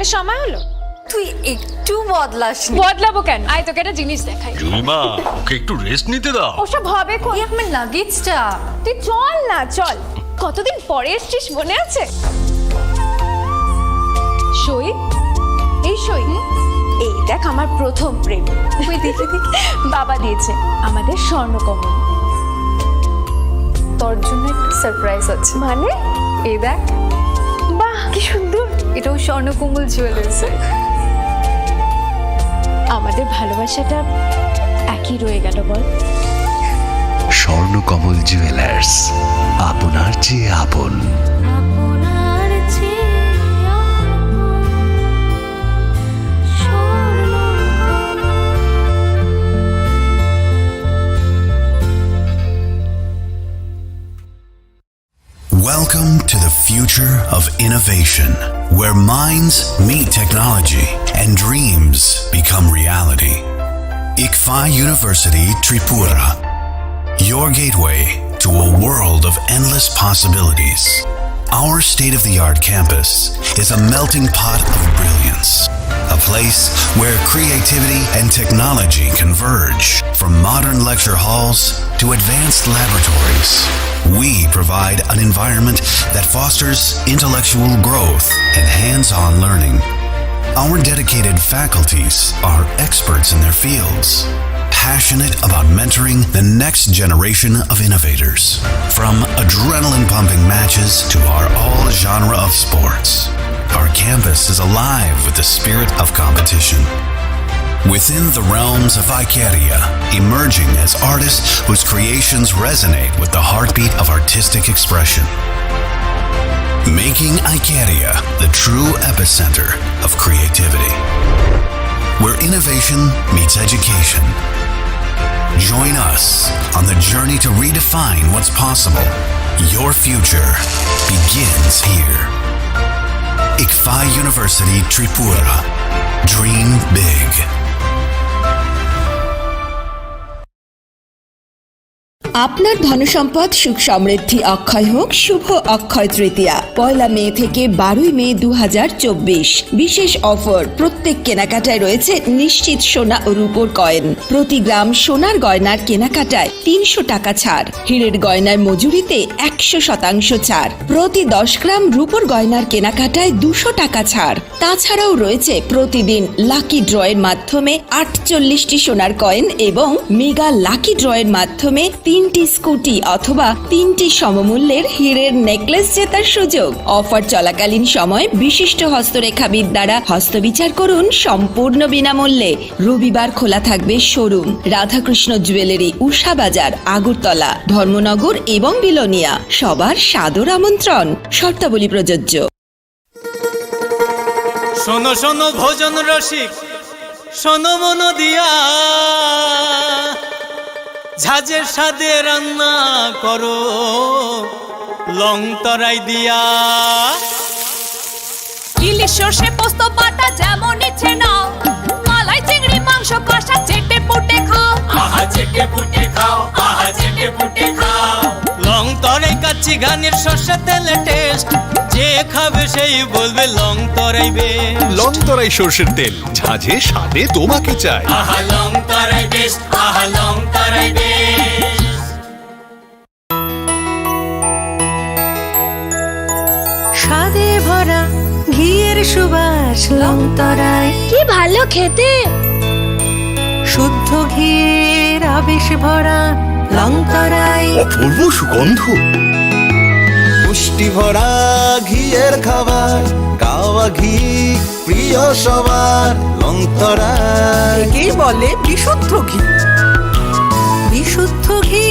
এখনই সময় হলো? তুই একটু বদলাসনি। বদলাবো কেন? আয় তোকে একটা জিনিস দেখাই। জুলিমা, ওকে একটু রেস্ট নিতে দাও। ওসব হবে কোন? এই আমার লাগেজটা। তুই চল না, চল। কতদিন পরে এসছিস, মনে আছে? সই, এই সই, এই দেখ আমার প্রথম প্রেম। তুই দেখে দেখে বাবা দিয়েছে আমাদের স্বর্ণকমল। তোর জন্য একটা সারপ্রাইজ আছে। মানে? এই দেখ, বাহ কি সুন্দর। এটাও স্বর্ণকমল জুয়েলার্সে। আমাদের ভালোবাসাটা একই রয়ে গেল বল। স্বর্ণকমল জুয়েলার্স, আপনার চেয়ে আপন। Welcome to the future of innovation, where minds meet technology and dreams become reality. ICFI University Tripura, your gateway to a world of endless possibilities. Our state-of-the-art campus is a melting pot of brilliance, a place where creativity and technology converge. From modern lecture halls to advanced laboratories, we provide an environment that fosters intellectual growth and hands-on learning. Our dedicated faculties are experts in their fields, passionate about mentoring the next generation of innovators. From adrenaline-pumping matches to our all-genre of sports, our campus is alive with the spirit of competition. Within the realms of Icaria, emerging as artists whose creations resonate with the heartbeat of artistic expression. Making Icaria the true epicenter of creativity, where innovation meets education. Join us on the journey to redefine what's possible. Your future begins here. ICFI University Tripura. Dream big. আপনার ধনসম্পদ সুখ সমৃদ্ধি অক্ষয় হোক। শুভ অক্ষয় তৃতীয়া 1 মে থেকে 12 মে 2024। বিশেষ offer, প্রত্যেক কেনাকাটায় রয়েছে নিশ্চিত সোনা ও রূপোর কয়েন। প্রতি গ্রাম সোনার গয়নার কেনাকাটায় 300 টাকা ছাড়। হীরের গয়নার মজুরিতে 100% ছাড়। প্রতি 10 গ্রাম রূপোর গয়নার কেনাকাটায় 200 টাকা ছাড়। তাছাড়াও রয়েছে প্রতিদিন লাকি ড্রয়ের মাধ্যমে 48টি সোনার কয়েন এবং মেগা লাকি ড্রয়ের মাধ্যমে 3টি স্কুটি অথবা 3টি সমমূল্যের হীরের নেকলেস জেতার সুযোগ। অফার চলাকালীন সময় বিশিষ্ট হস্তরেখাবিদ দ্বারা হস্তবিচার করুন সম্পূর্ণ বিনামূল্যে। রবিবার খোলা থাকবে শোরুম। রাধাকৃষ্ণ জুয়েলারি, উষা বাজার, আগরতলা, ধর্মনগর এবং বিলোনিয়া। সবার সাদর আমন্ত্রণ। শর্তাবলী প্রযোজ্য। শোনো শোনো ভোজন রসিক, শোনো মন দিয়া, ঝাঁঝের সাদে রান্না করো লং তরাই দিয়া। ইলিশ সর্ষে পোস্ত বাটা যেমন ইচ্ছে নাও, মালাই চিংড়ি মাংস কষা চেটে পুটে খাও। আহা চেটে পুটে খাও, আহা চেটে পুটে খাও। লং তরাই কাচ্চি ঘানির সর্ষে তেলে টেস্ট, যে খাবে সেই বলবে লং তরাই বেশ। লং তরাই সর্ষের তেল, ঝাঁঝে স্বাদে তোমাকে চাই। আহা লং তরাই বেশ, আহা লং তরাই বেশ। স্বাদে ভরা ঘিয়ের সুবাস লং তরাই, কি ভালো খেতে। শুদ্ধ ঘিয়ের আবেশ ভরা লং তরাই, অপূর্ব সুগন্ধ। পুষ্টি ভরা ঘিয়ের খাবার, গাওয়া ঘি প্রিয় সবার লং তরাই। একেই বলে বিশুদ্ধ ঘি। বিশুদ্ধ ঘি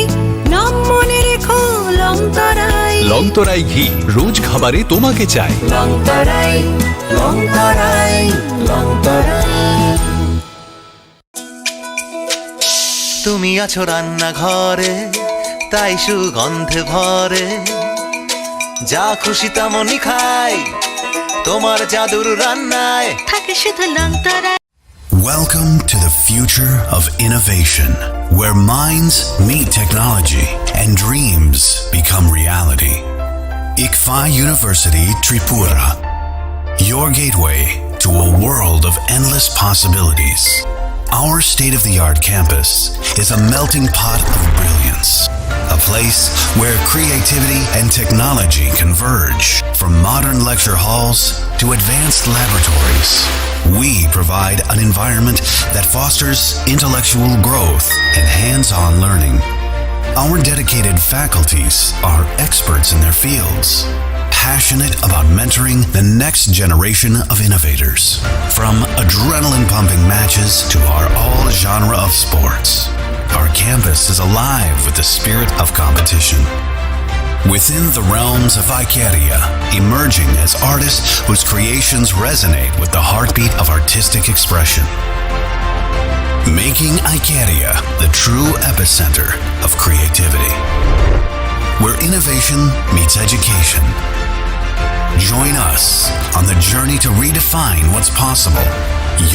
নাম মনে রেখো লং তরাই। লং তরাই ঘি রোজ খাবারে তোমাকে চাই। লং তরাই, লং তরাই, লং তরাই। তুমি আছো রান্নাঘরে, তাই সুগন্ধে ভরে, যা খুশি তেমনই খাই তোমার জাদুর রান্নায় থাকে শুধু long Terai. Welcome to the future of innovation, where minds meet technology and dreams become reality. ICFI University Tripura, your gateway to a world of endless possibilities. Our state-of-the-art campus is a melting pot of brilliance, a place where creativity and technology converge. From modern lecture halls to advanced laboratories, we provide an environment that fosters intellectual growth and hands-on learning. Our dedicated faculties are experts in their fields, passionate about mentoring the next generation of innovators. From adrenaline-pumping matches to our all-genre of sports, our campus is alive with the spirit of competition. Within the realms of Icaria, emerging as artists whose creations resonate with the heartbeat of artistic expression. Making Icaria the true epicenter of creativity, where innovation meets education. Join us on the journey to redefine what's possible.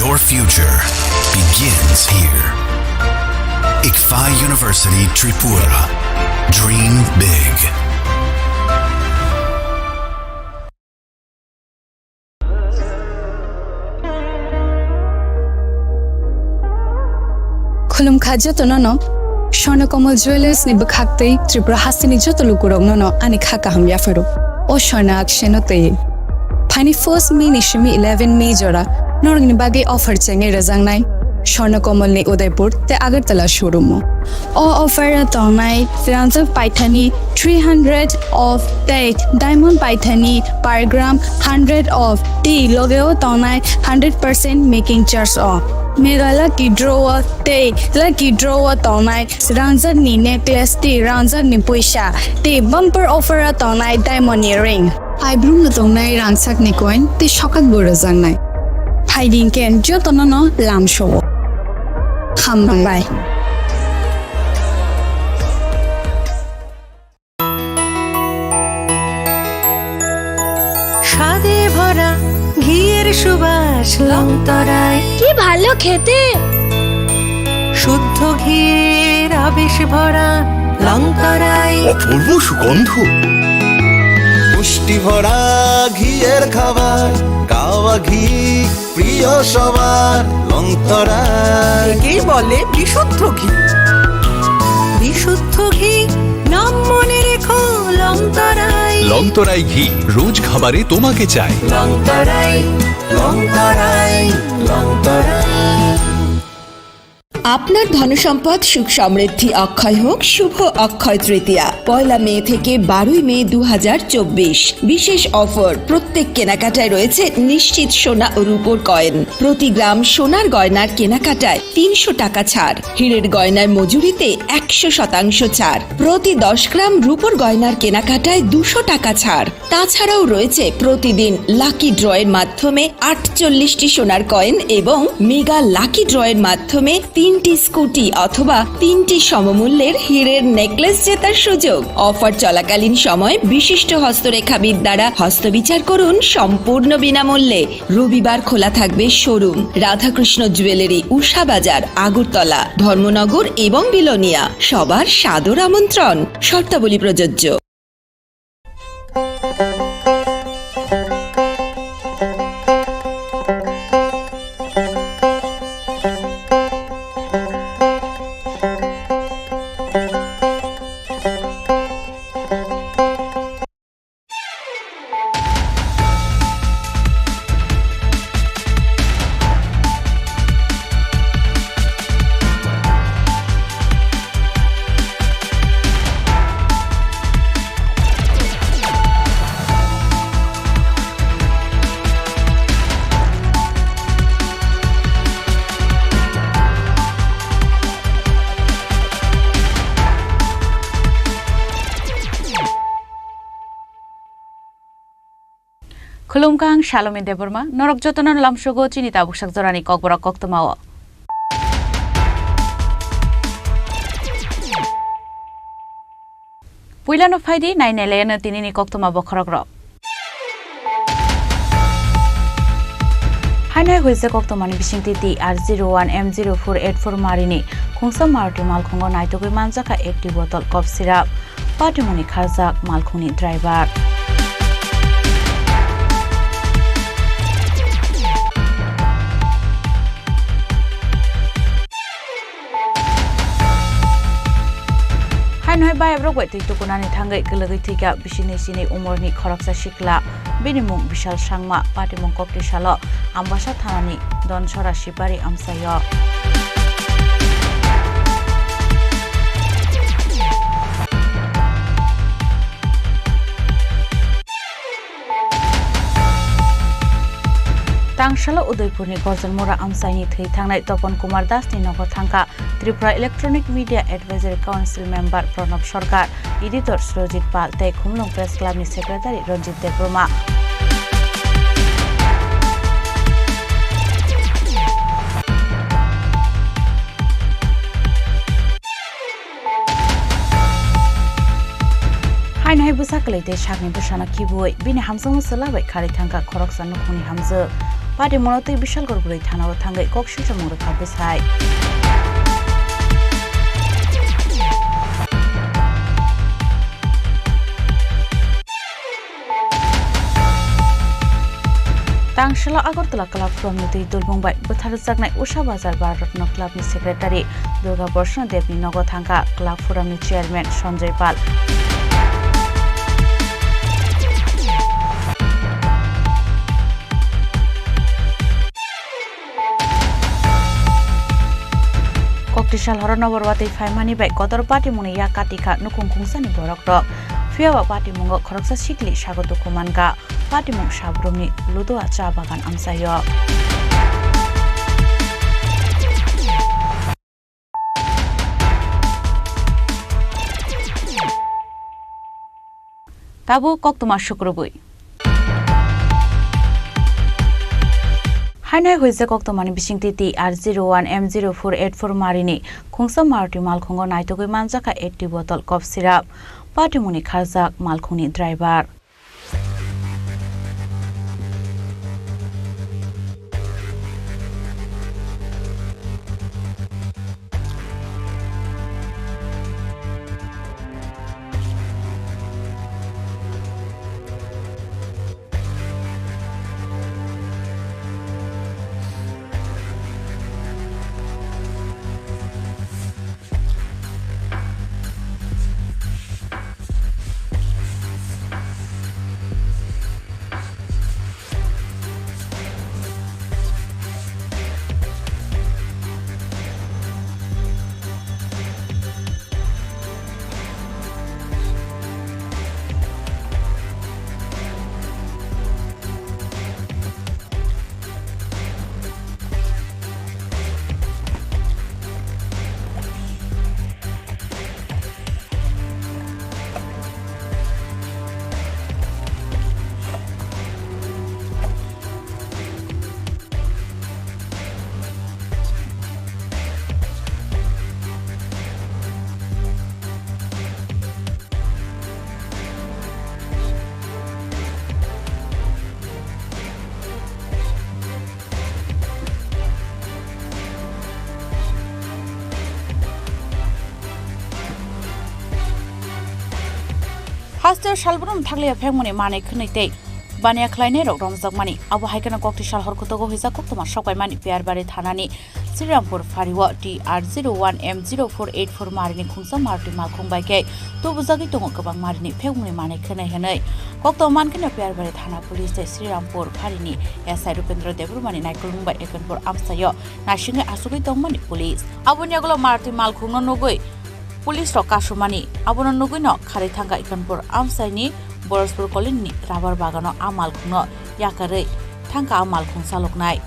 Your future begins here. ICFI University Tripura. Dream big. खुलुम खाजा तो न स्वर्णकमल jewellers नि बखाक्तै त्रिपुरा हासिनी जतो लुकुरङ न अनि खाका हम याफरो ओ स्वर्ण अक्षनो तै फाइनी फर्स्ट मे निशमी 11 मे जरा नरंगनि बागे अफर चेंगे रजांगनाय स्वर्णकमल नि उदयपुर ते अगरतला शोरूम ओ अफर तंनाय फ्रांस पाइथानी 300 ऑफ डेट diamond Paithani per gram 100 off टी लोगेओ तंनाय 100% making charge off mega lucky draw तौनाय रांजर नि नेकलेस टी रांजर नि पैसा टी बम्पर ऑफर तौनाय डायमंड इयरिंग आइब्रुम न तौनाय रांसाक नि कॉइन ती शकात बोर जांनाय फाइडिंग केन जो तन न लाम शो हम बाय স্বাদে ভরা ঘিয়ের সুবাস লংতরায় কি ভালো খেতে শুদ্ধ ঘিয়ের আবেশ ভরা লংতরায় অপূর্ব সুগন্ধ পুষ্টি ভরা ঘিয়ের খাবার গাওয়া ঘি প্রিয় সবার লংতরায় একেই বলে বিশুদ্ধ ঘি বিশুদ্ধ ঘি নাম মনে রেখো লংতরায় লংতরাই ঘি রোজ খাবারে তোমাকে চাই লংতরায় লংতরায় লংতরায় আপনার ধনসম্পদ সুখ সমৃদ্ধি অক্ষয় হোক শুভ অক্ষয় তৃতীয়া 1 মে থেকে 12 মে 2024 বিশেষ অফার প্রত্যেক কেনাকাটায় রয়েছে নিশ্চিত সোনা ও রূপোর কয়েন প্রতি গ্রাম সোনার গয়নার কেনাকাটায় 300 টাকা ছাড় হীরের গয়নার মজুরিতে 100% ছাড় প্রতি 10 গ্রাম রূপোর গয়নার কেনাকাটায় 200 টাকা ছাড় তাছাড়াও রয়েছে প্রতিদিন লাকি ড্রয়ের মাধ্যমে 48টি সোনার কয়েন এবং মেগা লাকি ড্রয়ের মাধ্যমে 3টি স্কুটি অথবা 3টি সমমূল্যের হীরের নেকলেস জেতার সুযোগ অফার চলাকালীন সময় বিশিষ্ট হস্তরেখাবিদ দ্বারা হস্তবিচার করুন সম্পূর্ণ বিনামূল্যে রবিবার খোলা থাকবে শোরুম রাধাকৃষ্ণ জুয়েলারি উষা বাজার আগরতলা ধর্মনগর এবং বিলোনিয়া সবার সাদর আমন্ত্রণ শর্তাবলী প্রযোজ্য खुलुमकां शालमी देबरमा नरक जतन लामसुगो चिनिता बुकसाक जरानि ककबरा कक्तमाव पुइलानो फाइदि नाइनेलेन तिनिनि कक्तमा बखरग्र हाइनाय हुइसे कक्तमानि बिसिंति TR01 M0484 मारिनि खुंसा मारुति मालखुंगो नाइतोगै मानजाखा 1 बोतल कफ सिराप पाटिमनि खारजाक मालखुंनि driver Hai bai abrok bai tui tukunani thangai gelagai thika bisini sini umorni khoroksa sikla binimung bishal sangma patimung kokti salo ambasa thanani donsora sipari amsayo Tangshala Udaipurni Gorjanmora Amsaini Thei Thangnai Topon Kumar Das ni Nogo Thangka Tripura Electronic Media Advisory Council Member Pranab Sarkar Editor Surojit Pal tei Khumlung Press Club ni Secretary Ranjit Debroma Hai busa kalite shakni busana kiboi bini hamsang salabai khari thangka khoroksa nukhuni hamje Pati monotoi bishal gorburai thanao thangai kokshi samung rakha busai Tangshala Agartala Club from the Dulbungbai Butharjaknai Usha Bazar Bharatno Club ni Secretary Durga Bharshan Dev ni Nogo Thangka Club Forum ni Chairman Sanjay Pal Koktisal Horonobor Wati Faimani by Kotor Party Munia Katika Nukungsani Borok Fiawa Party Mungo Koroksa Sikli Shagoto Kumanga Party Mung Shabrumni Ludo Achabagan Amsayo Tabu Koktuma Shukrubui Hanai huise koktomani bisingti TR01M0484 marini khungsa marti malkhungo naitogoi manjaka 80 bottle cough syrup patimuni kharjak malkhungni driver Haster Shalbrum Taglia Pemoni Mane Kunite Bania Kleine Romzak Mani Abu Haikana Koktisal Horkotogo Hisa Koktoma Shokai Mani Piarbari Thanani Sirampur Fariwa TR01M0484 Marini Khungsa Marti Malkhung Baike Tubuzagi Tongo Kabang Marini Pemoni Mane Kene Henai Koktoman Kena Piarbari Thana Police Sirampur Farini Esai Rupendra Debrumani Naikulung by Ekanpur Amsayo Nashinga Asugi Tongmani Police Abunyagolo Marti Malkhung Nogoi Police Rokashumani Abono Nugino Khari Thanga Ikanpur Amsaini Borospur Colony Rabar Bagano Amal Kuno Yakare Tanka Amal Kung Saloknai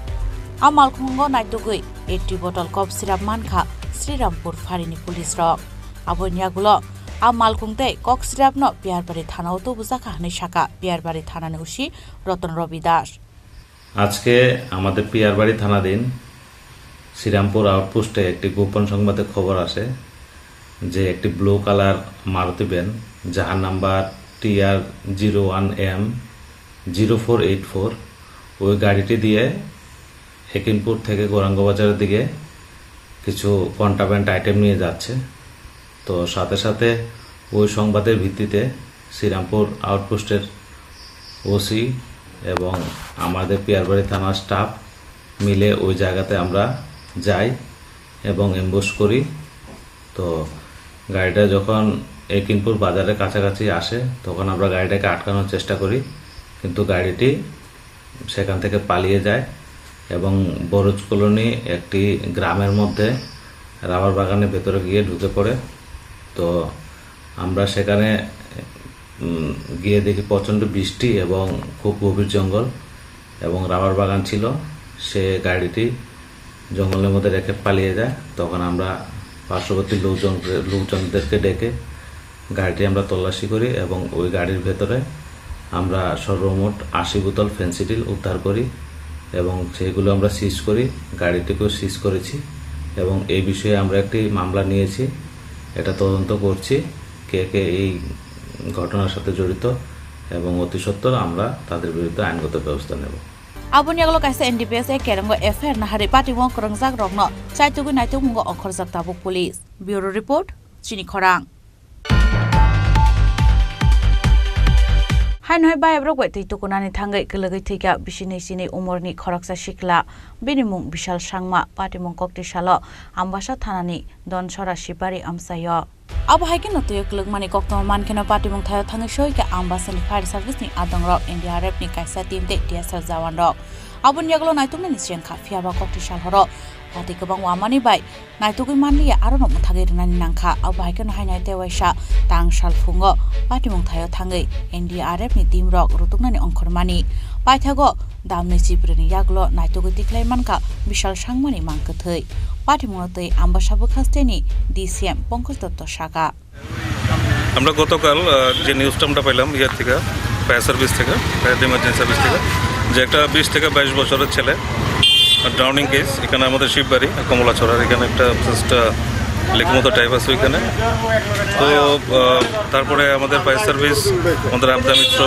Amal Kungo Naitugui 80 bottle cough syrup Manka Srirampur Farini Police Rock Abonyagulo Amal Kungte cough syrup no Piarbari Thana Auto Buzaka Nishaka Piarbari Thana Nushi Rotan Robi Das আজকে আমাদের পিয়ারবাড়ি থানাধীন শ্রীরামপুর আউটপোস্টে একটি গোপন সংবাদে খবর আসে যে একটি ব্লু কালার মারুতি ভ্যান যার নাম্বার TR01M0484 ওই গাড়িটি দিয়ে হেকিমপুর থেকে গৌরাঙ্গ বাজারের দিকে কিছু কন্ট্রাব্যান্ড আইটেম নিয়ে যাচ্ছে। তো সাথে সাথে ওই সংবাদের ভিত্তিতে শ্রীরামপুর আউটপোস্টের ওসি এবং আমাদের পিয়ারবাড়ি থানার স্টাফ মিলে ওই জায়গাতে আমরা যাই এবং এমবুশ করি। তো গাড়িটা যখন একিনপুর বাজারের কাছাকাছি আসে তখন আমরা গাড়িটাকে আটকানোর চেষ্টা করি, কিন্তু গাড়িটি সেখান থেকে পালিয়ে যায় এবং বরুজ কলোনি একটি গ্রামের মধ্যে রাবার বাগানের ভেতরে গিয়ে ঢুকে পড়ে। তো আমরা সেখানে গিয়ে দেখি প্রচণ্ড বৃষ্টি এবং খুব গভীর জঙ্গল এবং রাবার বাগান ছিল। সে গাড়িটি জঙ্গলের মধ্যে রেখে পালিয়ে যায়। তখন আমরা পার্শ্ববর্তী লোকজনদেরকে ডেকে গাড়িটি আমরা তল্লাশি করি এবং ওই গাড়ির ভেতরে আমরা সর্বমোট 80 বোতল ফেন্সিডিল উদ্ধার করি এবং সেগুলো আমরা সিজ করি, গাড়িটিকেও সিজ করেছি এবং এই বিষয়ে আমরা একটি মামলা নিয়েছি। এটা তদন্ত করছি কে কে এই ঘটনার সাথে জড়িত এবং অতি সত্বর আমরা তাদের বিরুদ্ধে আইনগত ব্যবস্থা নেব। Abun yaglok kaisa NDPS keranggo FIR nahari pati wong korangjak rokno chaitugu naituk mungo onkhorjak tabuk police. Bureau report Chini Khorang. Hai noi bai abrok wai tui tukunani thangai kelegai thiga bisini sini umorni khoraksa shikla binimung bishal sangma pati mung kokti salo ambasa thanani donsora sipari amsayo. Abo haikin no tuyo kelugmani kokto mankeno pati mung thayo thangai shoike ambasani fire service ni adong rok NDRF ni kaisa team de DSL jawan rok. Abun yaglo naituk ni sian kha fiaba kokti sal horo pati kebang wamani bai naitugui manliya aro no muthage rinani nangkha abo haikin hainai te waisa tang sal fungo pati mung thayo thangai NDRF ni team rok rutuknani ongkhormani paithago damni chibrani yaglo naitugui tiklai manka bishal sangmani mangkathai pati mungtei ambasabo khasteni DCM Pankaj Dotto Shaka. আমরা গতকাল যে নিউজটা আমরা পেলাম ইয়ার থেকে fire service থেকে fire emergency service থেকে যে একটা 20 থেকে 22 বছরের ছেলে ড্রাউনিং কেস এখানে আমাদের শিববাড়ি কমলাছড়ার এখানে একটা জাস্ট লেক মতো টাইপ আছে ওইখানে। তো তারপরে আমাদের ফায়ার সার্ভিস আমাদের আমদা মিত্র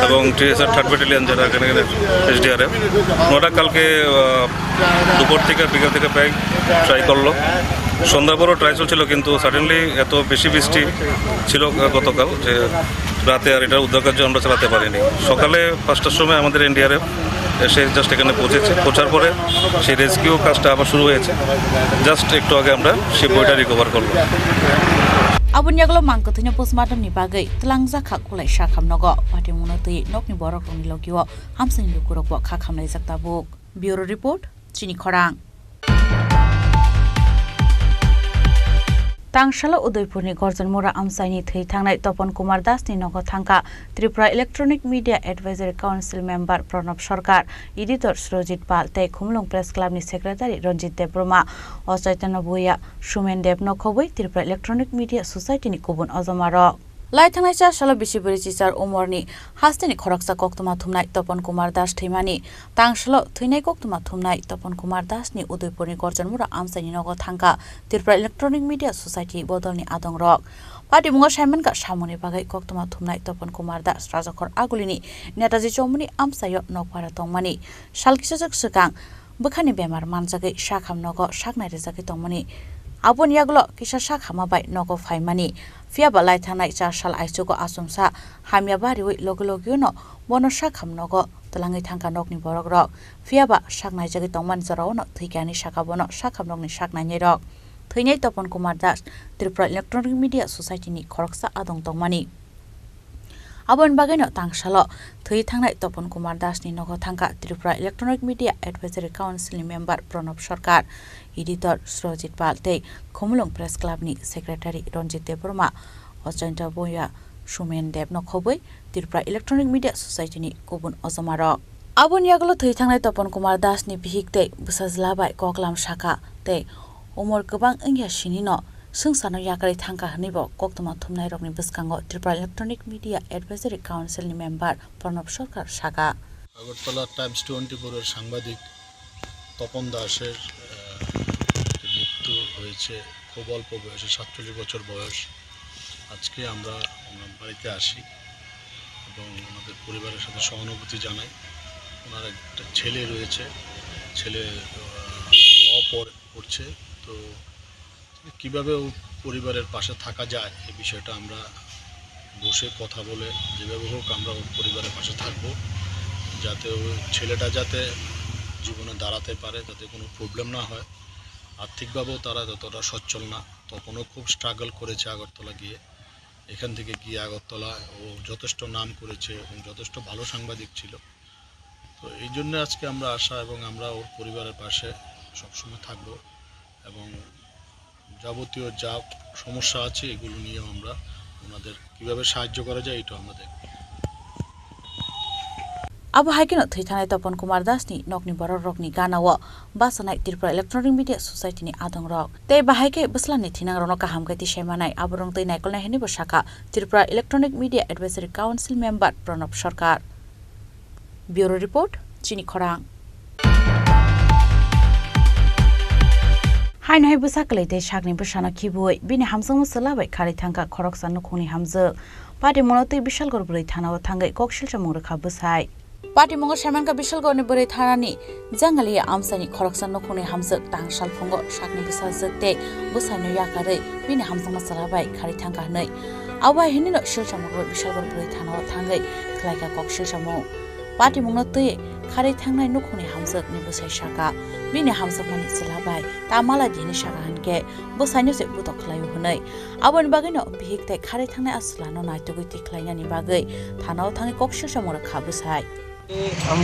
এবং TSR 3rd ব্যাটালিয়ন যারা এখানে SDRF ওরা কালকে দুপুর থেকে বিকাল থেকে প্রায় ট্রাই করলো, সন্ধ্যা পরও ট্রাই চলছিল, কিন্তু সাডেনলি এত বেশি বৃষ্টি ছিল গতকাল যে রাতে আর এটা উদ্ধার কার্য আমরা চালাতে পারিনি। সকালে 5টার সময় আমাদের NDRF এসে জাস্ট এখানে পৌঁছার পরে সেই রেস্কিউ কাজটা আবার শুরু হয়েছে। জাস্ট একটু আগে আমরা সেই বইটা রিকভার করলাম। Abun yaglo mangkathunya postmortem ni bagai tlangja kha kulai shakham nogo pati munotui nokni borok rongni logiwo hamsini lukurok bo kha khamnai jakta buk. Bureau report Chini Khorang. Tangshala Udaipurni Gorjanmura Amsaini thei thangnai Topon Kumar Das ni nogo thangka Tripura Electronic Media Advisory Council member Pranab Sarkar, editor Surojit Pal tei Khumlung Press Club ni secretary Ranjit Debroma, Ochaitana Buya, Shumen Deb nokhoboi Tripura Electronic Media Society ni kubun ozomaro. Lai thangnai cha salo bisi buri chichar umorni hasteni khoraksa koktuma thumnai Topon Kumar Das theimani tangsalo thuinai koktuma thumnai Topon Kumar Das ni Udaipurni Gorjanmura Amsaini nogo thangka Tripura Electronic Media Society bodolni adong rok pati mungo Simon ka samoni bagai koktuma thumnai Topon Kumar Das rajakhor agulini Netaji Chomuni Amsayo nokpara tongmani salkisajak sukang bukhani bemar manjagai shakham nogo saknai rejagai tongmani Abun yaglo kisa shakhama bai nogo phaimani fiaba lai thangnai 4 sal aichugo asumsa hamya bari wi logologyo no bono shakham nogo tlangai thangka nokni borok rok fiaba saknai jagi tongman jarao no thikani shaka bono shakham nokni saknai ni rok thuinai Topon Kumar Das Tripura Electronic Media Society ni khoroksa adong tongmani Abon bageno tangsalo thui thangnai Topon Kumar Das ni nogo thangka Tripura Electronic Media Advisory Council member Pranab Sarkar, editor Surojit Pal tei Khumlung Press Club ni secretary Ranjit Debroma, Ochaitana Buya, Shumen Deb nokhoboi Tripura Electronic Media Society ni kubun ozomaro. Abon yaglo thui thangnai Topon Kumar Das ni bihik tei busajlabai koklam shaka tei umor gobang engya sini no Sungsano yakari thangka hnibo koktuma thumnai rokni bwskango Tripura Electronic Media Advisory Council ni member Pranab Sarkar Shaka. Agartala Times 24 এর সাংবাদিক তপন দাসের মৃত্যু হয়েছে খুব অল্প বয়সে 47 বছর বয়স। আজকে আমরা ওনার বাড়িতে আসি এবং আমাদের পরিবারের সাথে সহানুভূতি জানাই। ওনার একটা ছেলে রয়েছে, ছেলে ল পড়ছে, তো কিভাবে পরিবারের পাশে থাকা যায় এই বিষয়টা আমরা বসে কথা বলে যেভাবে হোক আমরা পরিবারের পাশে থাকবো, যাতে ওই ছেলেটা যাতে জীবনে দাঁড়াতে পারে, যাতে কোনো প্রবলেম না হয়। আর্থিকভাবেও তারা যতটা সচ্ছল না, তখনও খুব স্ট্রাগল করেছে আগরতলা গিয়ে, এখান থেকে গিয়ে আগরতলা ও যথেষ্ট নাম করেছে এবং যথেষ্ট ভালো সাংবাদিক ছিল। তো এই জন্য আজকে আমরা আসা এবং আমরা ওর পরিবারের পাশে সবসময় থাকব এবং যাবতীয় যা সমস্যা আছে এগুলো নিয়েও আমরা ওনাদের কীভাবে সাহায্য করা যায় এটা আমরা দেখব। Abo haikino thaitanai Topon Kumar Das ni nokni borok rokni ganawo basanai Tripura Electronic Media Society ni adong rok. Tei bahaike beslan ni thinang rono kaham gati shemanai aborong tei naikolna heni bosaka Tripura Electronic Media Advisory Council member Pranab Sarkar. Bureau report Chini Khorang. Hai nai busaklei tei shakni busana kibui bini hamsang musalabai khari thangka khorok san nukhuni hamjak. Pati monotei bishal gorbrei thanawo thangai kokshil chamung rakha busai. Pati mongo shamanka bishal gorni borei thanani jangali amsani khoroksan nokhuni hamjak tangsal phongo shakni busajak te busai yakarei bini hamsang musalabai khari thangka nei. Abai hinino shil chamung bishal gorbrei thanawo thangai khlaika kokshil chamung. Pati mongo tei khari thangnai nokhuni hamjak ni busai shaka bini hamjak mani silabai tamala dini shaka hanke busai no se butok khlayu hunai. Abon bagino bihik te khari thangnai aslano naitugui tikhlaina ni bagai thanawo thangai kokshil chamung rakha busai.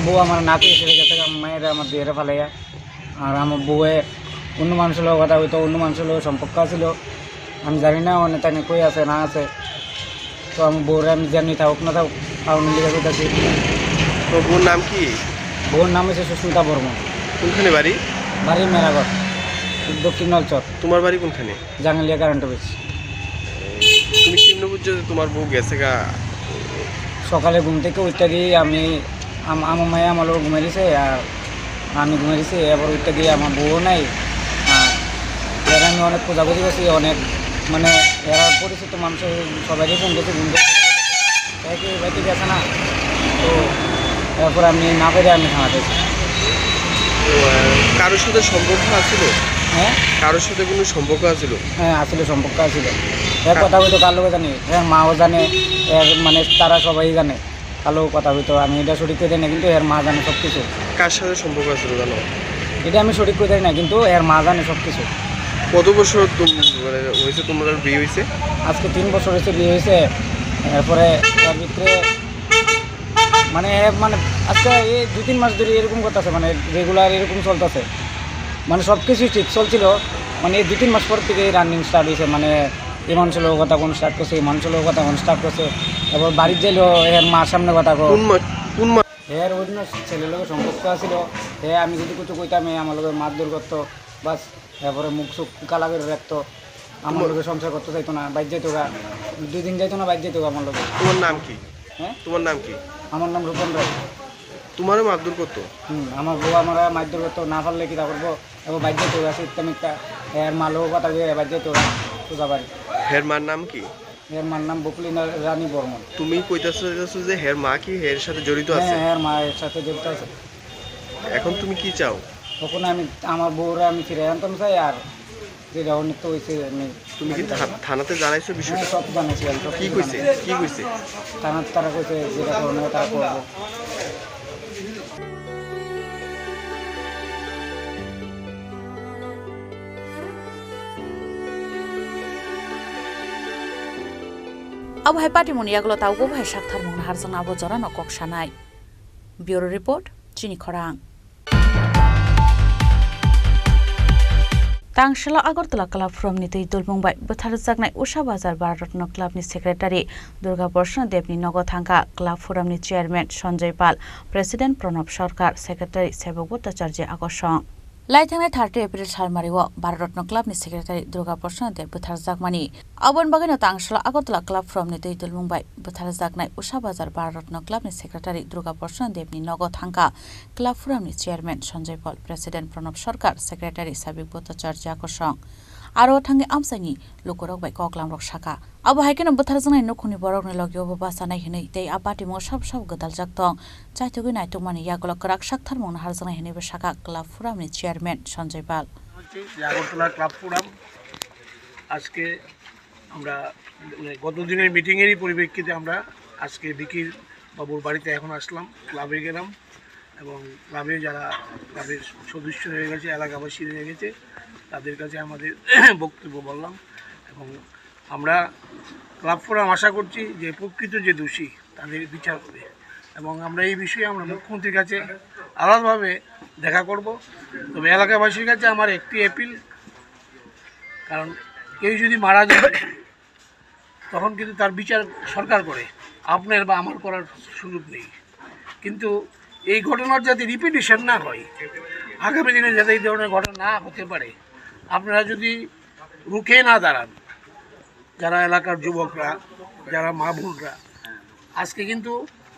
বউ আমার নাতি এসে গেছে মায়েরা আমার বিয়ের ফেলাইয়া আর আমার বউয়ে অন্য মানুষের লোক কথা হইতো অন্য মানুষের লোক সম্পর্ক ছিল আমি জানি না অনেক তাই কই আছে না আছে তো আমার বউরে আমি জানি থাকুক না থাকুক কারণ লিখে করতেছি। তো বউর নাম কি? বউর নাম হচ্ছে সুস্মিতা বর্মন। কোনখানে বাড়ি? বাড়ি মেলাঘর দক্ষিণ নলচর। তোমার বাড়ি কোনখানে? Jangalia current office. তুমি কেমন বুঝছো তোমার বউ গেছে গা? সকালে ঘুম থেকে উঠতে গিয়ে আমি আমার মায়ে আমার লোক ঘুমিয়ে দিছে আর আমি ঘুমিয়ে দিছি এবার উঠতে গিয়ে আমার বউ নাই এর আমি অনেক খোঁজাখুঁজি করছি অনেক মানে এরা পরিচিত মানুষের সবাইকে ফোন করছি ঘুম করতে গেছে না তো এরপর আমি না পেরে আমি থামাতেছি। কারোর সাথে সম্পর্ক আছিল? হ্যাঁ কারোর সাথে কোনো সম্পর্ক আছিল? হ্যাঁ আসলে সম্পর্ক আছিল। এর কথা হয়তো কার লোক জানি এর মাও জানে এর মানে তারা সবাই জানে কালো কথা হইতো আমি এটা সঠিক করে দেয় না কিন্তু এর মা জানে সব কিছু। কার সাথে সম্পর্ক আছিল জানো? এটা আমি সঠিক করে দেয় না কিন্তু এর মা জানে সব কিছু। কত বছর হয়েছে তোমার বিয়ে হয়েছে? আজকে 3 বছর হয়েছে বিয়ে হয়েছে। এরপরে এর ভিতরে মানে মানে আজকে এই 2-3 মাস ধরে এরকম করতেছে মানে রেগুলার এরকম চলতেছে মানে সব কিছুই ঠিক চলছিল মানে এই 2-3 মাস পর থেকে রানিং স্টার্ট হয়েছে মানে এই মানুষের লোক কথা কোন স্টার্ট করছে এই মানুষের লোক কথা কোন স্টার্ট করছে এবার বাড়ির যাইলো এর মার সামনে কথা এর অন্য ছেলের লোকের সম্পর্ক আছিল আমি যদি কিছু কইতাম আমার লোকের মারধর করতো বাস এরপরে মুখ চুখ কালা করে রাখতো আমার লোকের সংসার করতে চাইতো না বাইর যেত গা 2 দিন যাইতো না বাইর যেত আমার লোকের। তোমার নাম কি? হ্যাঁ তোমার নাম কি? আমার নাম রূপন রায়। তোমারও মারধর করতো? আমার বউ আমার মারধর করতো না পারলে কি তা করবো এবার বাইর যেত গা শীতটা মিথ্যা এর মা লোক কথা দিয়ে বাইর যেত সোজা বাড়ি। হের মার নাম কি? এর মার নাম বকুলিনা রানী বর্মন। তুমি কইতাছো যে হের মা কি হের সাথে জড়িত আছে? হ্যাঁ মা এর সাথে জড়িত আছে। এখন তুমি কি চাও? তখন আমি আমার বউরা আমি ফিরে আনতাম চাই আর যেটা অনেক হয়েছে আমি। তুমি কি থানাতে জানাইছো বিষয়টা? সব জানাইছি আমি। কি কইছে? কি কইছে? থানাতে তারা কইছে যেটা করণীয় তারা করবো। Abo hai pati moni yaglo tau go bhai shakthar mong harjang abo jora no kok sanai. Bureau report Chini Khorang. Tangshala Agartala Club from Nitei Dulmungbai Buthar Jagnai Usha Bazar Bharatratna Club ni secretary Durga Bharshan Devni Nogo Thangka Club Forum ni chairman Sanjay Pal President Pranab Sarkar Secretary Sebok Bhattacharya Agoshong Laithangai 30 April salmariwo Bharatratna Club ni secretary Durga Bharshan Dev Buthar Jagmani Abon bagino Tangshala Agartala Club from Nitei Dulmungbai Buthar Jagnai Usha Bazar Bharatratna Club ni secretary Durga Bharshan Devni Nogo Thangka Club Forum ni chairman Sanjay Pal President Pranab Sarkar Secretary Sebok Bhattacharya Agoshong Aro thangi amsani lokorok bai koklam rok shaka abo haikeno buthar janai nokhuni borok ni logyo bo basanai hinai tei apati mo sab gadal jaktong chaitugui naituk mani yagolo krak shakthar mon har janai hinai be shaka club forum ni chairman Sanjay Pal Agartala club forum আজকে আমরা গত দিনের meeting এরই পরিপ্রেক্ষিতে আমরা আজকে বিকির বাবুর বাড়িতে এখন আসলাম ক্লাবে গেলাম এবং ক্লাবে যারা ক্লাবের সদস্য হয়ে গেছে এলাকাবাসী হয়ে গেছে তাদের কাছে আমাদের বক্তব্য বললাম এবং আমরা ক্লাব ফোরাম আশা করছি যে প্রকৃত যে দোষী তাদের বিচার হবে, এবং আমরা এই বিষয়ে আমরা মুখ্যমন্ত্রীর কাছে আলাদাভাবে দেখা করব। তবে এলাকাবাসীর কাছে আমার একটি অ্যাপিল, কারণ কেউ যদি মারা যায় তখন কিন্তু তার বিচার সরকার করে, আপনার বা আমার করার সুযোগ নেই। কিন্তু এই ঘটনার যাতে রিপিটেশন না হয়, আগামী দিনে যাতে এই ধরনের ঘটনা না হতে পারে, আপনারা যদি রুখে না দাঁড়ান, যারা এলাকার যুবকরা, যারা মা বোনরা, আজকে কিন্তু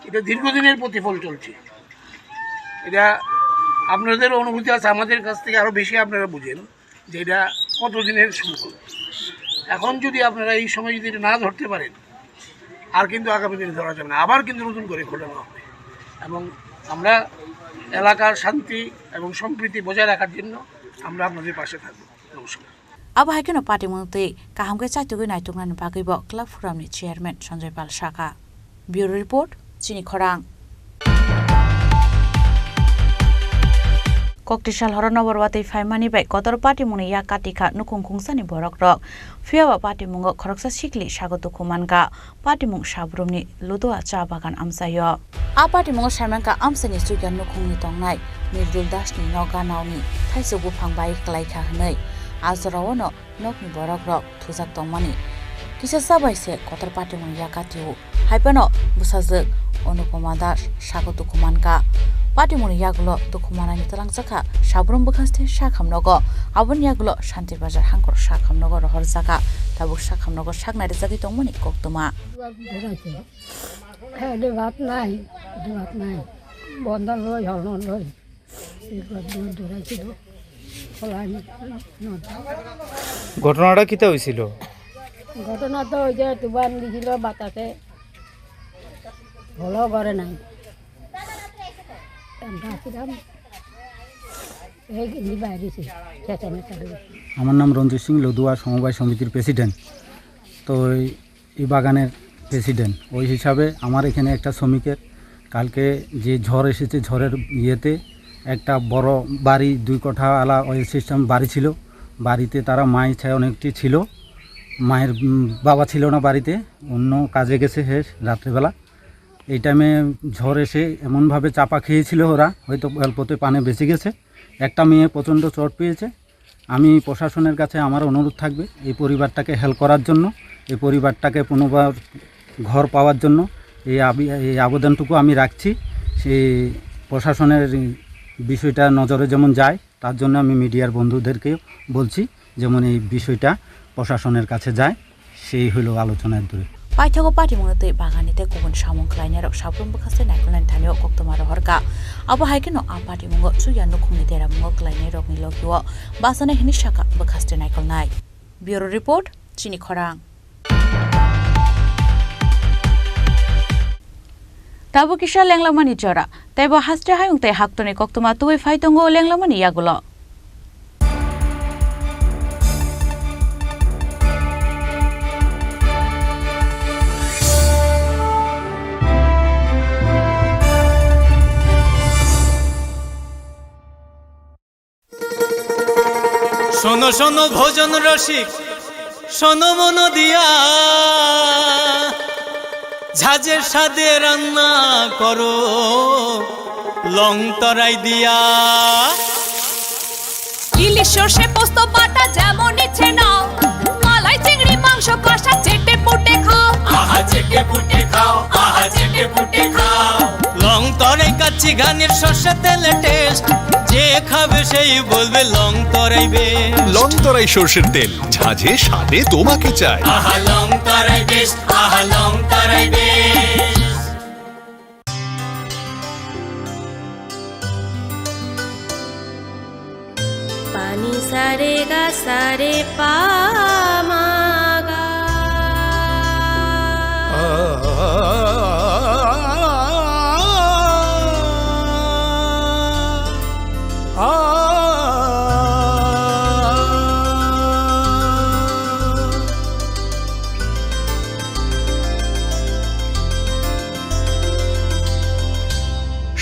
এটা দীর্ঘদিনের প্রতিফল চলছে। এটা আপনাদেরও অনুভূতি আছে, আমাদের কাছ থেকে আরও বেশি আপনারা বুঝেন যে এটা কতদিনের সম্পর্ক। এখন যদি আপনারা এই সময় যদি এটা না ধরতে পারেন, আর কিন্তু আগামী দিনে ধরা যাবে না, আবার কিন্তু নতুন করে ঘটনা হবে। এবং আমরা এলাকার শান্তি এবং সম্প্রীতি বজায় রাখার জন্য আমরা আপনাদের পাশে থাকবো। নমস্কার। আবহাওয়া পার্টি মন্ত্রী কাহামকে চাইতুগৈ নাইতুংনানি বাগৈব ক্লাব ফোরামनि চেয়াरमेन सञ्जय पाल शाखा। ब्यूरो रिपोर्ट चिनी खरां। Koktisal horo noborwati faimani bai kotor party muni ya katika nukung kungsani borok rok fiawa party mungo khoroksa sikli sagoto kumanka party mung sabrumni ludo cha bagan amsayo a party mungo sarmanka amsani sugan nukungni tongnai Mirdul Dasni noga nauni thaisu bufang bai klai kha hnai azrawono nokni borok rok thujak tongmani kisa sabaise kotor party muni ya katiu haipano busajak Anupama Das sagoto kumanka Party muni yagulo dokumanani talangjaka sabrum bukhaste sakhamnogo abon yagulo Shanti Bazar hangkor sakhamnogo rohor jaka tabuk sakhamnogo saknari jagi tongmani koktuma ভাত নাই বন্ধন লই হলন লই ঘটনাটা কিতা হয়েছিল? ঘটনা তো ওই যে তুবান দিছিল বাতাসে ভালো করে নাই আমার নাম রঞ্জিত সিং লদুয়া সমবায় সমিতির প্রেসিডেন্ট। তো এই বাগানের প্রেসিডেন্ট ওই হিসাবে আমার এখানে একটা শ্রমিকের কালকে যে ঝড় এসেছে, ঝড়ের ইয়েতে একটা বড় বাড়ি 2 কোঠা আলা অয়েল সিস্টেম বাড়ি ছিল। বাড়িতে তারা মায়ের ছায় অনেকটি ছিল। মায়ের বাবা ছিল না বাড়িতে, অন্য কাজে গেছে রাত্রেবেলা। এই টাইমে ঝড় এসে এমনভাবে চাপা খেয়েছিল ওরা, হয়তো অল্পতে পানে বেঁচে গেছে। একটা মেয়ে প্রচণ্ড চোট পেয়েছে। আমি প্রশাসনের কাছে আমার অনুরোধ থাকবে এই পরিবারটাকে হেল্প করার জন্য, এই পরিবারটাকে পুনর্বার ঘর পাওয়ার জন্য এই আবেদনটুকু আমি রাখছি। সেই প্রশাসনের বিষয়টা নজরে যেমন যায়, তার জন্য আমি মিডিয়ার বন্ধুদেরকেও বলছি যেমন এই বিষয়টা প্রশাসনের কাছে যায়, সেই হলো আলোচনার দূরে। Paithago party mungte baganite kubun samung klainer sabrum bukhaste naikulan thanio koktoma rohorka abo haikeno a party mungo suya nukhungni tera mungo klainer rokni lokiwo basane hini shaka bukhaste naikolnai. Bureau report Chini Khorang. Tabu kisha lenglamani jora taibo haste hayungte haktone koktoma tuwe faitongo lenglamani yagulo শোনো শোনো ভোজন রসিক শোনো মন দিয়া ঝাঁঝের সাদে রান্না করো long তরাই দিয়া ইলিশ সর্ষে পোস্ত বাটা যেমন ইচ্ছে নাও মালাই চিংড়ি মাংস কষা চেটে পুটে খাও আহা চেটে পুটে খাও আহা চেটে পুটে খাও লং তরাই কাচ্চি ঘানির সর্ষে তেলে টেস্ট যে খাবে সেই বলবে লং তরাই বেশ লং তরাই সরষের তেল ঝাঁঝে স্বাদে তোমাকে চাই আহা লং তরাই বেশ আহা লং তরাই বেশ পানি সারে গা সারে পামাগা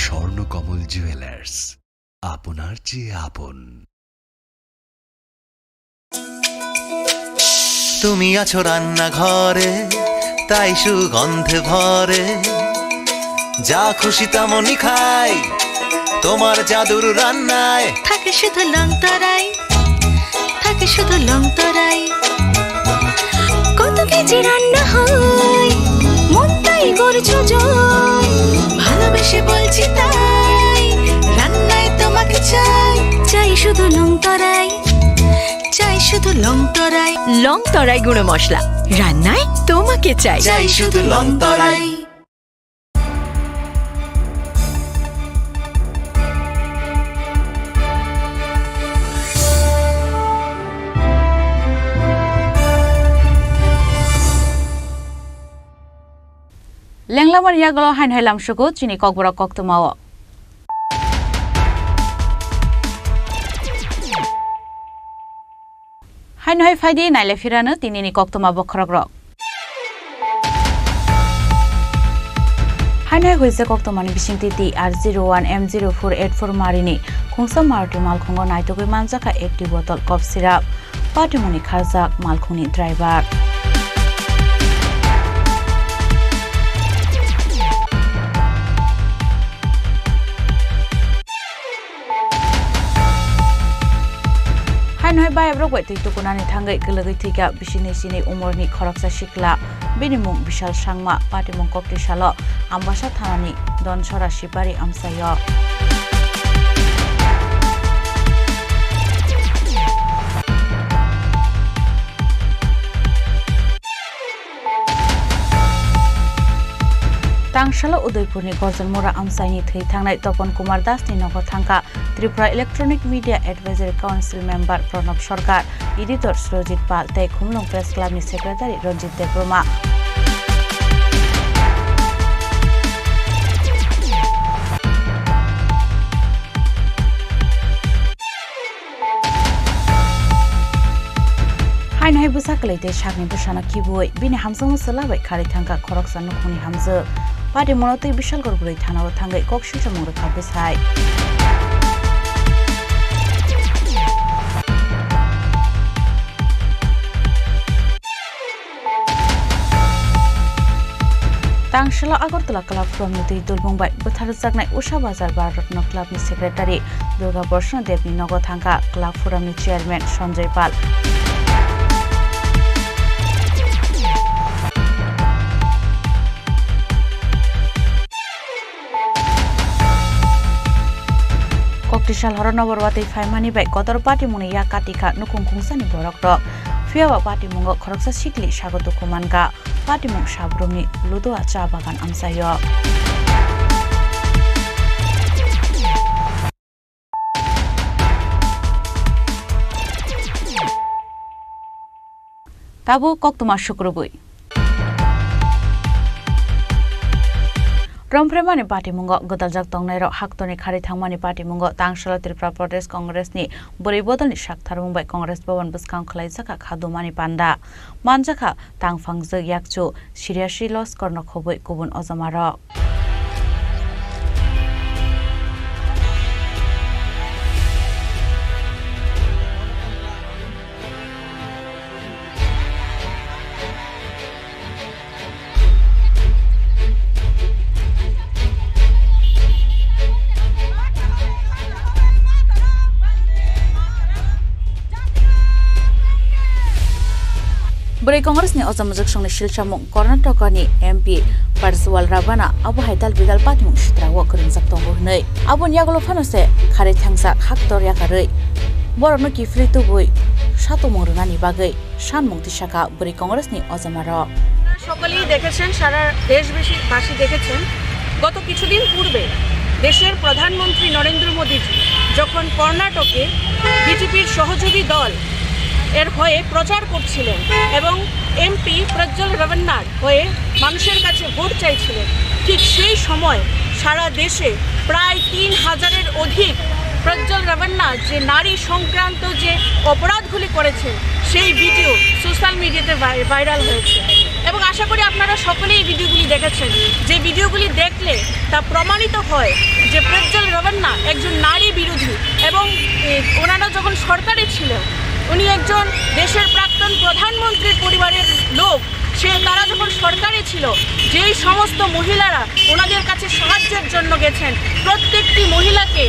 স্বর্ণকমল জুয়েলার্স, আপনার চেয়ে আপন। তুমি আছো রান্নাঘরে তাই সুগন্ধে ভরে, যা খুশি তেমনই খাই তোমার জাদুর রান্নায়। থাকে শুধু লং তরাই, থাকে শুধু লং তরাই। কত কেজি রান্না হয়, মন তাই করছো জয়। ভালোবেসে বলছি তাই, রান্নায় তোমাকে চাই, চাই শুধু লং তরাই, চাই শুধু লং তরাই। লং তরাই গুঁড়ো মশলা, রান্নায় তোমাকে চাই, চাই শুধু লং তরাই। লেংলামান ইয়াগল হাইন হাইলাম সুগু চিনি ককবরা কক্তমাও হাইন হাই ফাইদি নাইলে ফিরানো তিনিনি কক্তমা বখরক রক হাইন হাই হইছে কক্তমানি বিসিংতি TR01 M0484 মারিনি খুংসা মারুতি মালখুঙ্গ নাইতগৈ মানজাখা 1 বোতল কফ সিরাপ পাটিমনি খারজাক মালখুনি ড্রাইভার हाय बाय ब्रक बाय तैतो कोनानि थांगै गलगै थैगा बिसिनि सिनि उमरनि खरकसा सिखला बिनिमुं बिशाल सांमा पाटिमुं कक्तिशाल आम्बासा थानानि दनसरा सिपारि आमसाय तांगशाला उदयपुरनि गजलमोरा आमसाइनि थै थांनाय तपन कुमार दासनि नगर थांका Tripura electronic media advisory council member Pranab Sarkar editor Surajit Pal तै खुमलुं प्रेस क्लाबनि सेक्रेटारि रंजित देब्रमा हाइन हाय बुसाकलैते सागनि बुसाना किबुय बिनि हामजों सलाबाय खारि थांका खरकसा नुखुनि हामजो पार्टी मनोतै विशाल गरबुरै थानाव थांगै कक्सि समंग खाबेसाय तांगशाला आगरतला क्लाब फ्रमनि दै दुलबुंबाय बोथार जागनाय उषा बाजार भारतन क्लाबनि सेक्रेटारि दुर्गा बर्षण देवनि नग थांका क्लाब फोरामनि चेयारमैन सञ्जय पाल कक्तिशाल हरनबरवातै फाइमानि बाय कदर पार्टी मुनि या काटिका नुखुंखुंसानि बरक रक फियावा पार्टी मुंग खरकसा सिकलि स्वागत कुमानगा पार्टी मुं साब्रुमनि लुदुआ चा बागान आमसाय ताबु कक्तमा शुक्रबुय रमफ्रेमानि पार्टी मुंग गदालजाक तंगनायरो हाक्तनि खारि थांमानि पार्टी मुंग तांगशाला त्रिपुरा प्रदेश कांग्रेसनि बोरै बदलनि साकथार मुंबाय कांग्रेस भवन बुसखां खलाइजाखा खादुमानि पान्डा मानजाखा तांगफांजो याकचो सिरियासि लस कर्न खबै गुबुन अजमार बोरै कांग्रेसनि अजमजक संनि शिलसामुं कर्नाटकनि एमपी पार्सवाल राभाना आबो हाइदाल बिदाल पातमुं सित्राव करिंजाक तंगो हनै आबो यागलो फानसे खारै थांसा हाक्तर याकारै बरनो किफ्रितु बय सातमं रुनानि बागै सानमुं दिशाका बोरै कांग्रेसनि अजमार সকলেই দেখেছেন সারা দেশবাসী দেখেছেন গত কিছুদিন পূর্বে দেশের প্রধানমন্ত্রী নরেন্দ্র মোদী যখন কর্ণাটকে বিজেপির সহযোগী দল এর হয়ে প্রচার করছিলেন এবং এমপি প্রজ্জ্বল রেভান্নার হয়ে মানুষের কাছে ভোট চাইছিলেন ঠিক সেই সময় সারা দেশে প্রায় ৩,০০০-এর অধিক প্রজ্জ্বল রেভান্না যে নারী সংক্রান্ত যে অপরাধগুলি করেছেন সেই ভিডিও সোশ্যাল মিডিয়াতে ভাইরাল হয়েছে এবং আশা করি আপনারা সকলেই এই ভিডিওগুলি দেখেছেন যে ভিডিওগুলি দেখলে তা প্রমাণিত হয় যে প্রজ্জ্বল রেভান্না একজন নারী বিরোধী এবং ওনারা যখন সরকারে ছিলেন উনি একজন দেশের প্রাক্তন প্রধানমন্ত্রীর পরিবারের লোক। তারা যখন সরকারে ছিল, যেই সমস্ত মহিলারা ওনাদের কাছে সাহায্যের জন্য গেছেন, প্রত্যেকটি মহিলাকে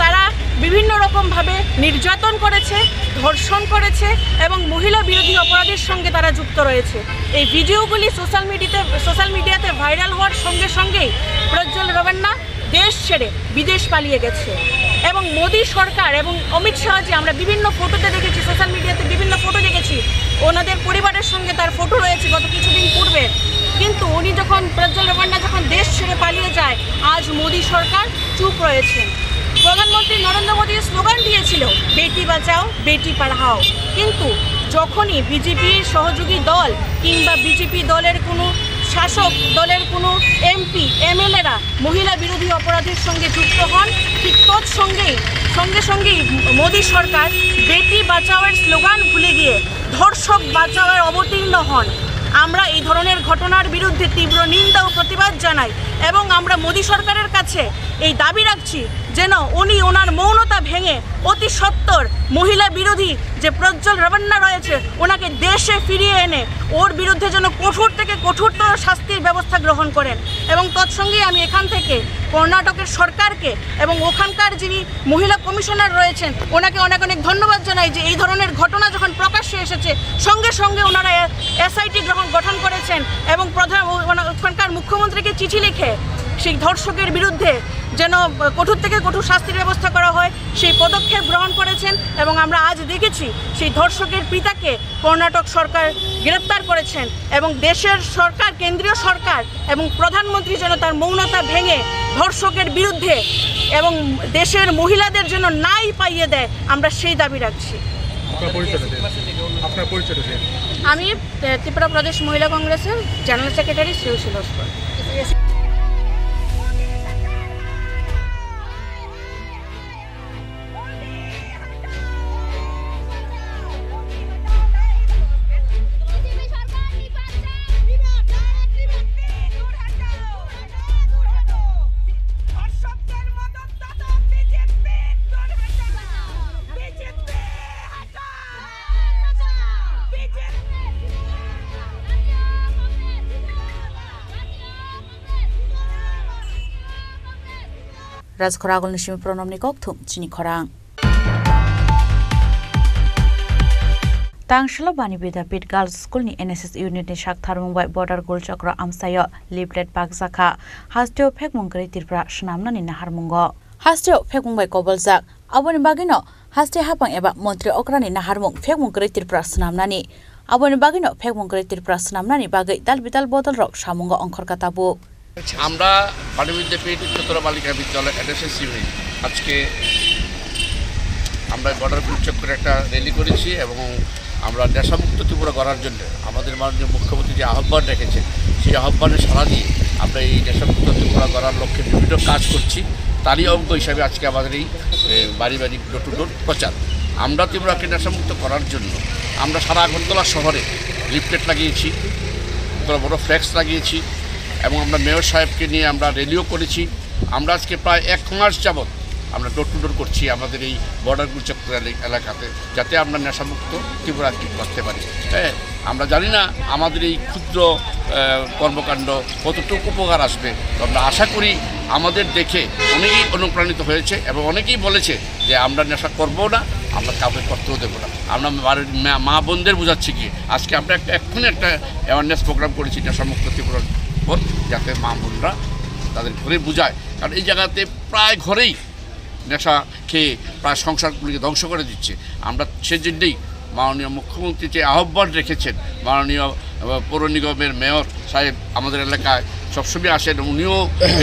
তারা বিভিন্ন রকমভাবে নির্যাতন করেছে, ধর্ষণ করেছে এবং মহিলা বিরোধী অপরাধের সঙ্গে তারা যুক্ত রয়েছে। এই ভিডিওগুলি সোশ্যাল মিডিয়াতে ভাইরাল হওয়ার সঙ্গে সঙ্গেই প্রজ্জ্বল রেবন্না দেশ ছেড়ে বিদেশ পালিয়ে গেছে। এবং মোদী সরকার এবং অমিত শাহজি, আমরা বিভিন্ন ফটোতে দেখেছি, সোশ্যাল মিডিয়াতে বিভিন্ন ফটো দেখেছি, ওনাদের পরিবারের সঙ্গে তার ফটো রয়েছে গত কিছুদিন পূর্বে। কিন্তু উনি যখন প্রজ্জ্বল রেবন্না যখন দেশ ছেড়ে পালিয়ে যায়, আজ মোদী সরকার চুপ রয়েছে। প্রধানমন্ত্রী নরেন্দ্র মোদী স্লোগান দিয়েছিল বেটি বাঁচাও বেটি পড়াও, কিন্তু যখনই বিজেপির সহযোগী দল কিংবা বিজেপি দলের কোনো শাসক দলের কোনো এমপি এমএলএরা মহিলা বিরোধী অপরাধের সঙ্গে যুক্ত হন, ঠিক সঙ্গে সঙ্গেই মোদী সরকার বেটি বাঁচাওয়ের স্লোগান ভুলে গিয়ে ধর্ষক বাঁচাওয়ের অবতীর্ণ হন। আমরা এই ধরনের ঘটনার বিরুদ্ধে তীব্র নিন্দা ও প্রতিবাদ জানাই এবং আমরা মোদী সরকারের কাছে এই দাবি রাখছি যেন উনি ওনার মৌনতা ভেঙে অতি সত্বর মহিলা বিরোধী যে প্রজ্জ্বল রেবন্না রয়েছে ওনাকে দেশে ফিরিয়ে এনে ওর বিরুদ্ধে যেন কঠোর থেকে কঠোরতর শাস্তির ব্যবস্থা গ্রহণ করেন। এবং তৎসঙ্গে আমি এখান থেকে কর্ণাটকের সরকারকে এবং ওখানকার যিনি মহিলা কমিশনার রয়েছেন ওনাকে অনেক অনেক ধন্যবাদ জানাই যে এই ধরনের ঘটনা যখন প্রকাশ্যে এসেছে সঙ্গে সঙ্গে ওনারা এসআইটি গঠন করেছেন এবং ওখানকার মুখ্যমন্ত্রীকে চিঠি লিখে সেই ধর্ষকের বিরুদ্ধে যেন কঠোর থেকে কঠোর শাস্তির ব্যবস্থা করা হয় সেই পদক্ষেপ গ্রহণ করেছেন। এবং আমরা আজ দেখেছি সেই ধর্ষকের পিতাকে কর্ণাটক সরকার গ্রেপ্তার করেছেন এবং দেশের সরকার, কেন্দ্রীয় সরকার এবং প্রধানমন্ত্রী যেন তার মৌনতা ভেঙে ধর্ষকের বিরুদ্ধে এবং দেশের মহিলাদের যেন নাই পাইয়ে দেয়, আমরা সেই দাবি রাখছি। আমি ত্রিপুরা প্রদেশ মহিলা কংগ্রেসের general secretary Shreyasi Laskar. Razkhora agol nishimi pronomni kokthum chini khorang. Tangshilo Bani Vidapit Girls School ni NSS unit ni shak tharmungbai border gol chakra amsayo leaflet pakzakha hasteo phekmungkari tirpra shnamna ni naharmungo hasteo phekmungbai koboljak aboni bagino haste hapang eba montri okrani naharmung phekmungkari tirpra shnamna ni aboni bagino phekmungkari tirpra shnamna ni bagai dalbital bodol rok shamungo onkhor katabu আমরা বাণী বিদ্যাপীঠ উচ্চতর বালিকা বিদ্যালয় NSS unit আজকে আমরা border গুলচক করে একটা rally করেছি এবং আমরা নেশামুক্ত ত্রিপুরা করার জন্য আমাদের মাননীয় মুখ্যমন্ত্রী যে আহ্বান রেখেছেন সেই আহ্বানে সাড়া দিয়ে আমরা এই নেশামুক্ত ত্রিপুরা করার লক্ষ্যে বিভিন্ন কাজ করছি। তারই অঙ্গ হিসাবে আজকে আমাদের এই বাড়ি বাড়ি ডোর টু ডোর প্রচার। আমরা ত্রিপুরাকে নেশামুক্ত করার জন্য আমরা সারা আগরতলা শহরে লিফলেট লাগিয়েছি, বড় ফ্ল্যাক্স লাগিয়েছি এবং আমরা মেয়র সাহেবকে নিয়ে আমরা র্যালিও করেছি। আমরা আজকে প্রায় 1 মাস যাবৎ আমরা ডোর টু ডোর করছি আমাদের এই বর্ডার গুলচক এলাকাতে, যাতে আমরা নেশামুক্ত ত্রিপুরা করতে পারি। হ্যাঁ, আমরা জানি না আমাদের এই ক্ষুদ্র কর্মকাণ্ড কতটুকু উপকার আসবে। তো আমরা আশা করি আমাদের দেখে অনেকেই অনুপ্রাণিত হয়েছে এবং অনেকেই বলেছে যে আমরা নেশা করবো না, আমরা কাউকে করতেও দেবো না। আমরা মা বোনদের বোঝাচ্ছি কি আজকে আমরা এক্ষুনি একটা অ্যাওয়ারনেস প্রোগ্রাম করেছি নেশামুক্ত ত্রিপুরার, যাতে মা বোনরা তাদের ঘরে বোঝায়। কারণ এই জায়গাতে প্রায় ঘরেই নেশা খেয়ে প্রায় সংসারগুলিকে ধ্বংস করে দিচ্ছে। আমরা সেজন্যই মাননীয় মুখ্যমন্ত্রী যে আহ্বান রেখেছেন, মাননীয় পৌর নিগমের মেয়র সাহেব আমাদের এলাকায় সবসময় আসেন, উনিও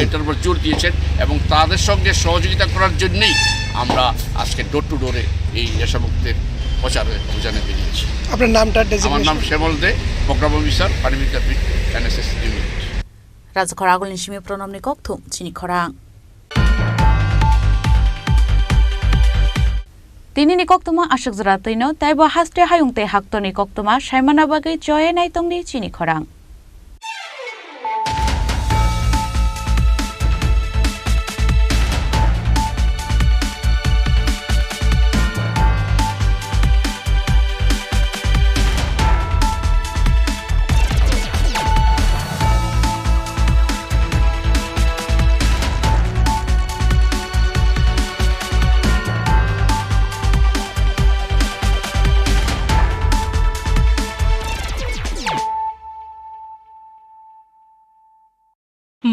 এটার উপর জোর দিয়েছেন এবং তাদের সঙ্গে সহযোগিতা করার জন্যই আমরা আজকে ডোর টু ডোরে এই নেশামুক্তের প্রচারে অভিযানে বেরিয়েছি। আপনার নামটা? আমার নাম শ্যামল দে, প্রোগ্রাম অফিসার বাণী বিদ্যাপীঠ NSS unit. Razkhora agol nishimi pronomni kokthum chini khorang. Tini ni koktuma ashuk zratino taibo haste hayungte haktoni koktuma shaimana bagai joye naitongni chini khorang.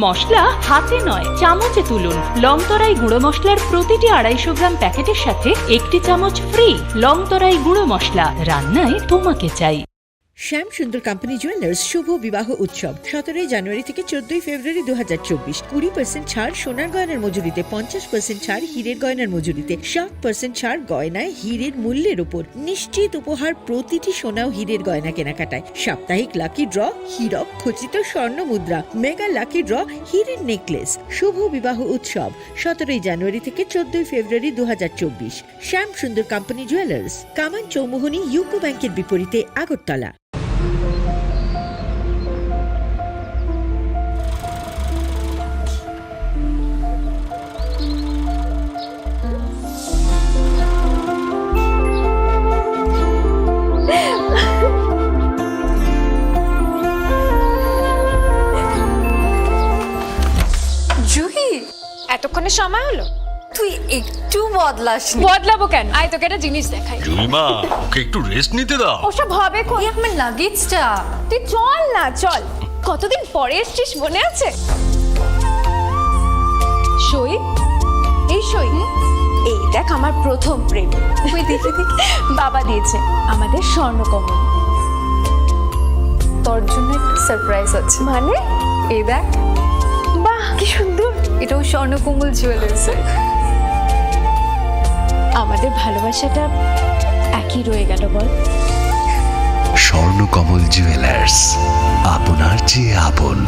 মশলা হাতে নয় চামচে তুলুন। লংতরাই গুঁড়ো মশলার প্রতিটি 250 গ্রাম প্যাকেটের সাথে 1টি চামচ ফ্রি। লংতরাই গুঁড়ো মশলা, রান্নায় তোমাকে চাই। শ্যাম সুন্দর কোম্পানি জুয়েলার্স শুভ বিবাহ উৎসব 17 জানুয়ারি থেকে 14 ফেব্রুয়ারি 2024। 20% ছাড় সোনার গয়নার মজুরিতে, 50% ছাড় হীরের গয়নার মজুরিতে, 60% ছাড় গয়নায় হীরের মূল্যের উপর, নিশ্চিত উপহার প্রতিটি সোনা ও হীরের গয়না কেনাকাটায়, সাপ্তাহিক লাকি ড্র, হীরক খচিত স্বর্ণ মুদ্রা, মেগা লাকি ড্র, হীরের নেকলেস। শুভ বিবাহ উৎসব 17 জানুয়ারি থেকে 14 ফেব্রুয়ারি 2024। শ্যাম সুন্দর কোম্পানি জুয়েলার্স, কামান চৌমুহনী ইউকো ব্যাংকের বিপরীতে, আগরতলা। জুহি, এতক্ষণে সময় হলো? তুই একটু বদলাবো কেন? আয় তোকে একটা জিনিস দেখাই। জুইমা, ওকে একটু রেস্ট নিতে দাও। ওসব হবে কই, আমার লাগেজটা। তুই চল না, চল। কতদিন পরে এসছিস, মনে আছে? সই, এই সই, এই দেখ আমার প্রথম প্রেম। তুই দেখে বাবা দিয়েছে আমাদের স্বর্ণকমল। তোর জন্য একটা সারপ্রাইজ আছে। মানে? এই দেখ। বাহ, কি সুন্দর। এটাও স্বর্ণকমল জুয়েলার্স। আমাদের ভালোবাসাটা একই রয়ে গেল, বল। স্বর্ণকমল জুয়েলার্স, আপনার চেয়ে আপন।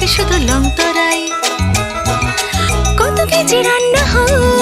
থাকে শুধু লংতরাই, কত কেজি রান্না হয়।